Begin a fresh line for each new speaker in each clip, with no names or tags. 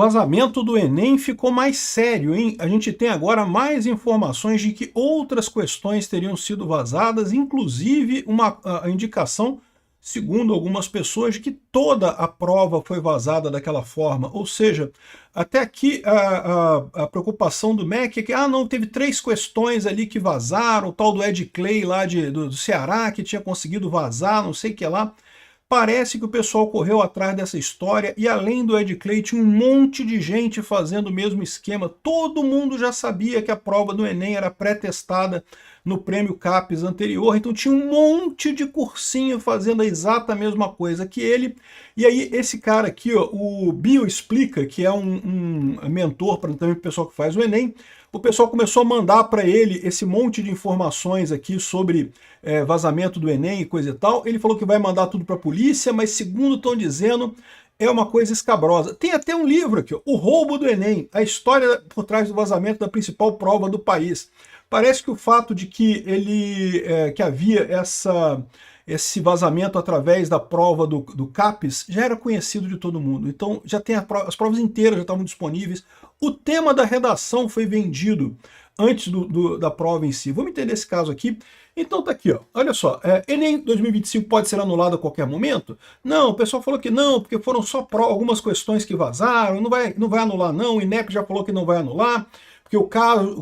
vazamento do Enem ficou mais sério, hein? A gente tem agora mais informações de que outras questões teriam sido vazadas, inclusive a indicação, segundo algumas pessoas, de que toda a prova foi vazada daquela forma. Ou seja, até aqui a preocupação do MEC é que, não, teve 3 questões ali que vazaram, o tal do Ed Clay lá do Ceará, que tinha conseguido vazar, não sei o que lá. Parece que o pessoal correu atrás dessa história e além do Ed Clay tinha um monte de gente fazendo o mesmo esquema. Todo mundo já sabia que a prova do Enem era pré-testada no Prêmio CAPES anterior, então tinha um monte de cursinho fazendo a exata mesma coisa que ele. E aí esse cara aqui, ó, o Bio Explica, que é um mentor para também o pessoal que faz o Enem, o pessoal começou a mandar para ele esse monte de informações aqui sobre vazamento do Enem e coisa e tal. Ele falou que vai mandar tudo para a polícia, mas segundo estão dizendo, é uma coisa escabrosa. Tem até um livro aqui, ó, O Roubo do Enem, a história por trás do vazamento da principal prova do país. Parece que o fato de que que havia esse vazamento através da prova do CAPES já era conhecido de todo mundo. Então já tem as provas inteiras já estavam disponíveis. O tema da redação foi vendido antes da prova em si. Vamos entender esse caso aqui. Então tá aqui, ó. Olha só, Enem 2025 pode ser anulado a qualquer momento? Não, o pessoal falou que não, porque foram só algumas questões que vazaram, não vai anular não, o INEP já falou que não vai anular, porque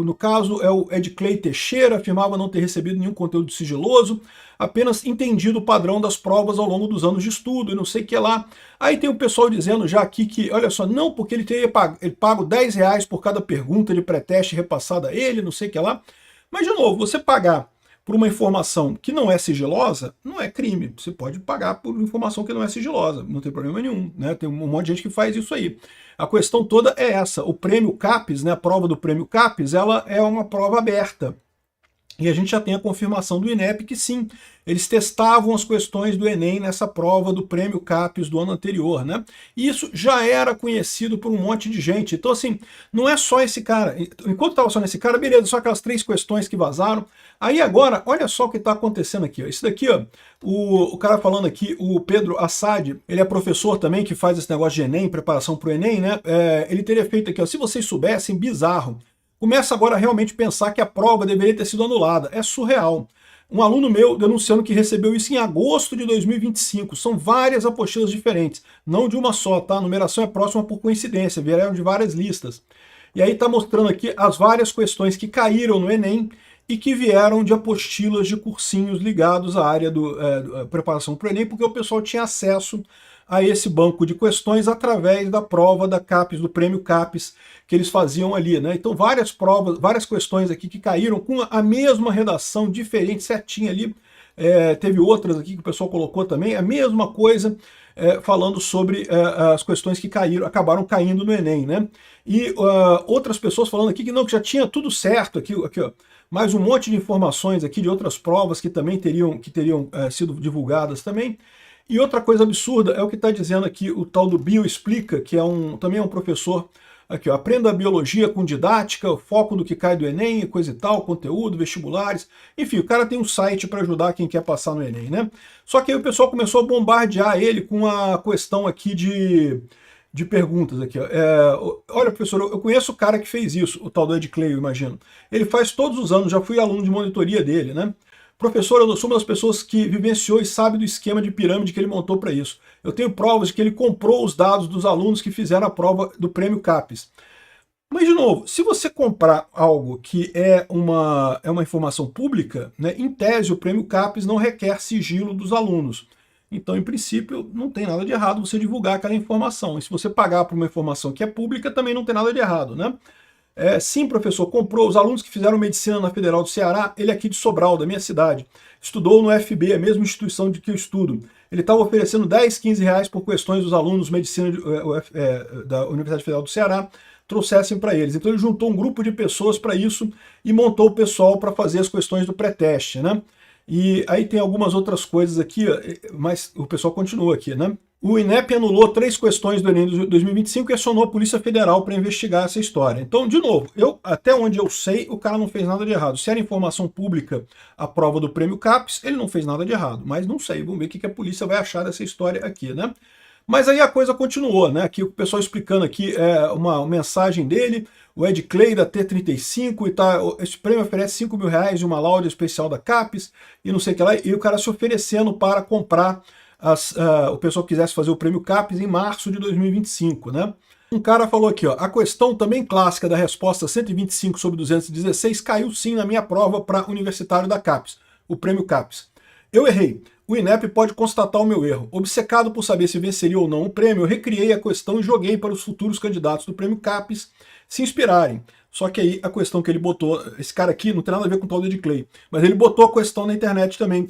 no caso é o Ed Clay Teixeira, afirmava não ter recebido nenhum conteúdo sigiloso, apenas entendido o padrão das provas ao longo dos anos de estudo e não sei o que lá. Aí tem o pessoal dizendo já aqui que, olha só, não, porque ele teria pago R$10 por cada pergunta de pré-teste repassada a ele, não sei o que lá. Mas, de novo, você pagar por uma informação que não é sigilosa, não é crime. Você pode pagar por informação que não é sigilosa, não tem problema nenhum, né? Tem um monte de gente que faz isso aí. A questão toda é essa, o prêmio CAPES, né, a prova do prêmio CAPES, ela é uma prova aberta. E a gente já tem a confirmação do INEP que sim, eles testavam as questões do Enem nessa prova do Prêmio CAPES do ano anterior, né? E isso já era conhecido por um monte de gente. Então, assim, não é só esse cara. Enquanto estava só nesse cara, beleza, só aquelas 3 questões que vazaram. Aí agora, olha só o que está acontecendo aqui. Ó. Isso daqui, ó, o cara falando aqui, o Pedro Assad, ele é professor também que faz esse negócio de Enem, preparação para o Enem, né? Ele teria feito aqui, ó, se vocês soubessem, bizarro. Começa agora a realmente pensar que a prova deveria ter sido anulada. É surreal. Um aluno meu denunciando que recebeu isso em agosto de 2025. São várias apostilas diferentes, não de uma só, tá? A numeração é próxima por coincidência, vieram de várias listas. E aí está mostrando aqui as várias questões que caíram no Enem e que vieram de apostilas de cursinhos ligados à área da preparação para o Enem, porque o pessoal tinha acesso a esse banco de questões através da prova da CAPES, do prêmio CAPES, que eles faziam ali, né? Então várias provas, várias questões aqui que caíram com a mesma redação, diferente, certinha ali. Teve outras aqui que o pessoal colocou também, a mesma coisa, falando sobre as questões que acabaram caindo no Enem, né? E outras pessoas falando aqui que não, que já tinha tudo certo aqui ó. Mais um monte de informações aqui de outras provas que também teriam sido divulgadas também. E outra coisa absurda é o que está dizendo aqui o tal do Bio Explica, que também é um professor. Aqui, ó, aprenda a biologia com didática, o foco do que cai do Enem, coisa e tal, conteúdo, vestibulares. Enfim, o cara tem um site para ajudar quem quer passar no Enem, né? Só que aí o pessoal começou a bombardear ele com a questão aqui de perguntas aqui. Ó. Olha, professor, eu conheço o cara que fez isso, o tal do Ed Clay, eu imagino. Ele faz todos os anos, já fui aluno de monitoria dele, né? Professor, eu sou uma das pessoas que vivenciou e sabe do esquema de pirâmide que ele montou para isso. Eu tenho provas de que ele comprou os dados dos alunos que fizeram a prova do Prêmio CAPES. Mas, de novo, se você comprar algo que é uma informação pública, né, em tese o Prêmio CAPES não requer sigilo dos alunos. Então, em princípio, não tem nada de errado você divulgar aquela informação. E se você pagar por uma informação que é pública, também não tem nada de errado, né? Sim, professor, comprou os alunos que fizeram medicina na Federal do Ceará, ele é aqui de Sobral, da minha cidade. Estudou no FB, a mesma instituição de que eu estudo. Ele estava oferecendo 10, 15 reais por questões dos alunos de medicina da Universidade Federal do Ceará trouxessem para eles. Então ele juntou um grupo de pessoas para isso e montou o pessoal para fazer as questões do pré-teste, né? E aí tem algumas outras coisas aqui, mas o pessoal continua aqui, né? O INEP anulou 3 questões do Enem de 2025 e acionou a Polícia Federal para investigar essa história. Então, de novo, até onde eu sei, o cara não fez nada de errado. Se era informação pública a prova do Prêmio CAPES, ele não fez nada de errado. Mas não sei, vamos ver o que a polícia vai achar dessa história aqui, né? Mas aí a coisa continuou, né? Aqui o pessoal explicando aqui uma mensagem dele, o Ed Clay da T35, e tá, esse prêmio oferece 5 mil reais de uma lauda especial da CAPES, e não sei o que lá, e o cara se oferecendo para comprar, o pessoal que quisesse fazer o prêmio CAPES em março de 2025, né? Um cara falou aqui, ó, a questão também clássica da resposta 125 sobre 216 caiu sim na minha prova para universitário da CAPES, o prêmio CAPES. Eu errei. O INEP pode constatar o meu erro. Obcecado por saber se venceria ou não o prêmio, eu recriei a questão e joguei para os futuros candidatos do prêmio CAPES se inspirarem. Só que aí a questão que ele botou, esse cara aqui não tem nada a ver com o tal de Clay, mas ele botou a questão na internet também,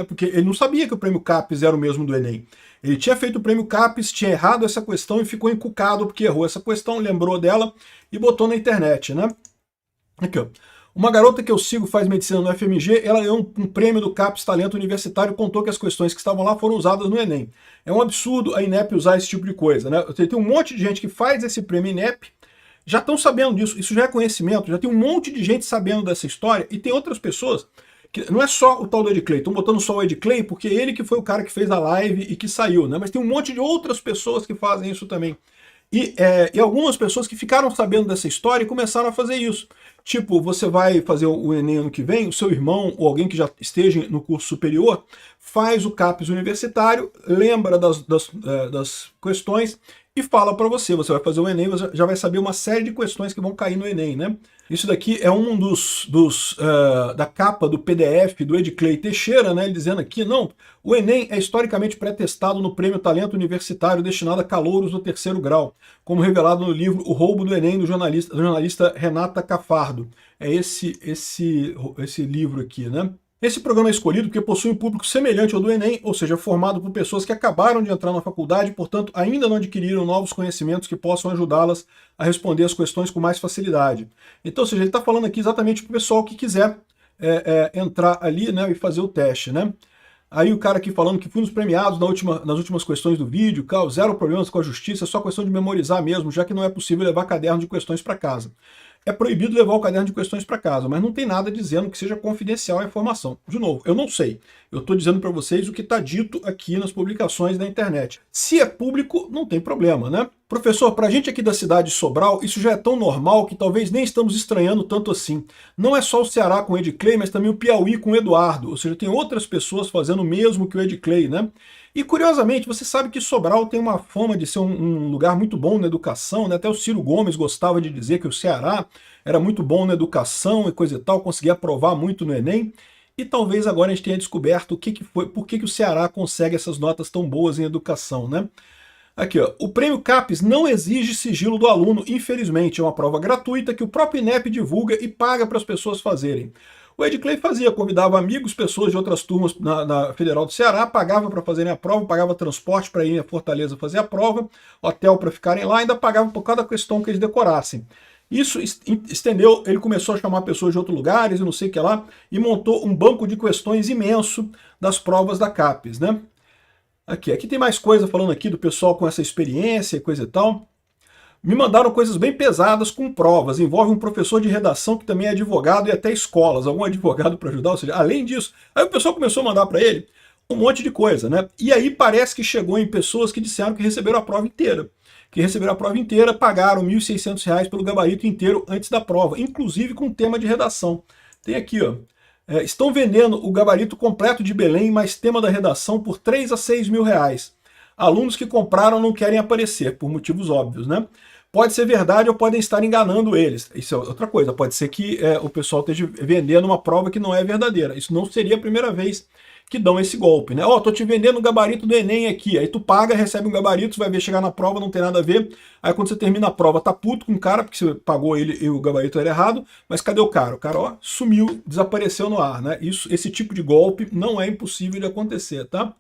porque ele não sabia que o prêmio CAPES era o mesmo do Enem. Ele tinha feito o prêmio CAPES, tinha errado essa questão e ficou encucado porque errou essa questão, lembrou dela e botou na internet, né? Aqui, ó. Uma garota que eu sigo faz medicina no FMG, ela ganhou um prêmio do CAPES Talento Universitário, contou que as questões que estavam lá foram usadas no Enem. É um absurdo a INEP usar esse tipo de coisa, né? Tem um monte de gente que faz esse prêmio INEP, já estão sabendo disso, isso já é conhecimento, já tem um monte de gente sabendo dessa história, e tem outras pessoas, que não é só o tal do Ed Clay, estão botando só o Ed Clay, porque ele que foi o cara que fez a live e que saiu, né? Mas tem um monte de outras pessoas que fazem isso também. E algumas pessoas que ficaram sabendo dessa história e começaram a fazer isso. Tipo, você vai fazer o Enem ano que vem, o seu irmão ou alguém que já esteja no curso superior faz o CAPES universitário, lembra das questões e fala para você. Você vai fazer o Enem, você já vai saber uma série de questões que vão cair no Enem, né? Isso daqui é um da capa do PDF do Ed Clay Teixeira, né? Ele dizendo aqui, não, o Enem é historicamente pré-testado no Prêmio Talento Universitário destinado a calouros do terceiro grau, como revelado no livro O Roubo do Enem, do jornalista Renata Cafardo. É esse livro aqui, né? Esse programa é escolhido porque possui um público semelhante ao do Enem, ou seja, formado por pessoas que acabaram de entrar na faculdade e, portanto, ainda não adquiriram novos conhecimentos que possam ajudá-las a responder as questões com mais facilidade. Então, ou seja, ele está falando aqui exatamente para o pessoal que quiser entrar ali, né, e fazer o teste, né? Aí o cara aqui falando que fui nos premiados nas últimas questões do vídeo, zero problemas com a justiça, é só questão de memorizar mesmo, já que não é possível levar caderno de questões para casa. É proibido levar o caderno de questões para casa, mas não tem nada dizendo que seja confidencial a informação. De novo, eu não sei. Eu estou dizendo para vocês o que está dito aqui nas publicações da internet. Se é público, não tem problema, né? Professor, para a gente aqui da cidade de Sobral, isso já é tão normal que talvez nem estamos estranhando tanto assim. Não é só o Ceará com o Ed Clay, mas também o Piauí com o Eduardo. Ou seja, tem outras pessoas fazendo o mesmo que o Ed Clay, né? E curiosamente, você sabe que Sobral tem uma fama de ser um lugar muito bom na educação, né? Até o Ciro Gomes gostava de dizer que o Ceará era muito bom na educação e coisa e tal, conseguia aprovar muito no Enem. E talvez agora a gente tenha descoberto por que o Ceará consegue essas notas tão boas em educação, né? Aqui, ó, o prêmio CAPES não exige sigilo do aluno, infelizmente. É uma prova gratuita que o próprio INEP divulga e paga para as pessoas fazerem. O Ed Clay fazia, convidava amigos, pessoas de outras turmas na Federal do Ceará, pagava para fazerem a prova, pagava transporte para ir a Fortaleza fazer a prova, hotel para ficarem lá, ainda pagava por cada questão que eles decorassem. Isso estendeu, ele começou a chamar pessoas de outros lugares e não sei o que lá, e montou um banco de questões imenso das provas da CAPES, né? Aqui tem mais coisa falando aqui do pessoal com essa experiência e coisa e tal. Me mandaram coisas bem pesadas com provas, envolve um professor de redação que também é advogado e até escolas, algum advogado para ajudar, ou seja, além disso, aí o pessoal começou a mandar para ele um monte de coisa, né? E aí parece que chegou em pessoas que disseram que receberam a prova inteira. Que receberam a prova inteira, pagaram R$ 1.600 pelo gabarito inteiro antes da prova, inclusive com tema de redação. Tem aqui, ó. Estão vendendo o gabarito completo de Belém mais tema da redação por 3 a 6 mil reais. Alunos que compraram não querem aparecer, por motivos óbvios, né? Pode ser verdade ou podem estar enganando eles. Isso é outra coisa, pode ser que o pessoal esteja vendendo uma prova que não é verdadeira. Isso não seria a primeira vez que dão esse golpe, né? Ó, tô te vendendo o gabarito do Enem aqui. Aí tu paga, recebe um gabarito, você vai ver chegar na prova, não tem nada a ver. Aí quando você termina a prova, tá puto com o cara, porque você pagou ele e o gabarito era errado, mas cadê o cara? O cara, ó, sumiu, desapareceu no ar, né? Esse tipo de golpe não é impossível de acontecer, tá?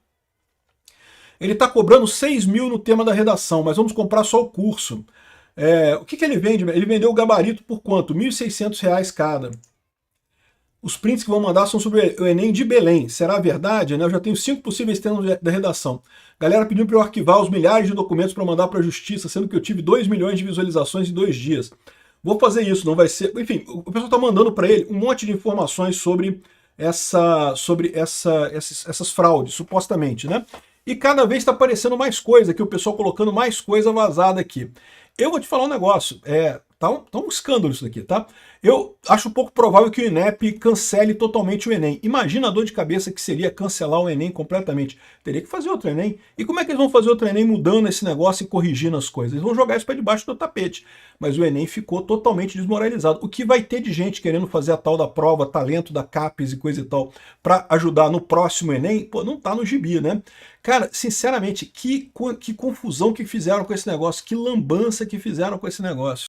Ele tá cobrando 6 mil no tema da redação, mas vamos comprar só o curso. O que ele vende? Ele vendeu o gabarito por quanto? R$ 1.600 cada. Os prints que vão mandar são sobre o Enem de Belém. Será verdade? Né? Eu já tenho 5 possíveis termos da redação. Galera pediu para eu arquivar os milhares de documentos para mandar para a justiça, sendo que eu tive 2 milhões de visualizações em 2 dias. Vou fazer isso, não vai ser... Enfim, o pessoal está mandando para ele um monte de informações sobre essas fraudes, supostamente, né? e cada vez está aparecendo mais coisa, que o pessoal colocando mais coisa vazada aqui. Eu vou te falar um negócio, tá um escândalo isso daqui, tá? Eu acho pouco provável que o INEP cancele totalmente o Enem. Imagina a dor de cabeça que seria cancelar o Enem completamente. Teria que fazer outro Enem. E como é que eles vão fazer outro Enem mudando esse negócio e corrigindo as coisas? Eles vão jogar isso para debaixo do tapete. Mas o Enem ficou totalmente desmoralizado. O que vai ter de gente querendo fazer a tal da prova, talento da CAPES e coisa e tal, para ajudar no próximo Enem, pô, não tá no gibi, né? Cara, sinceramente, que confusão que fizeram com esse negócio, que lambança que fizeram com esse negócio.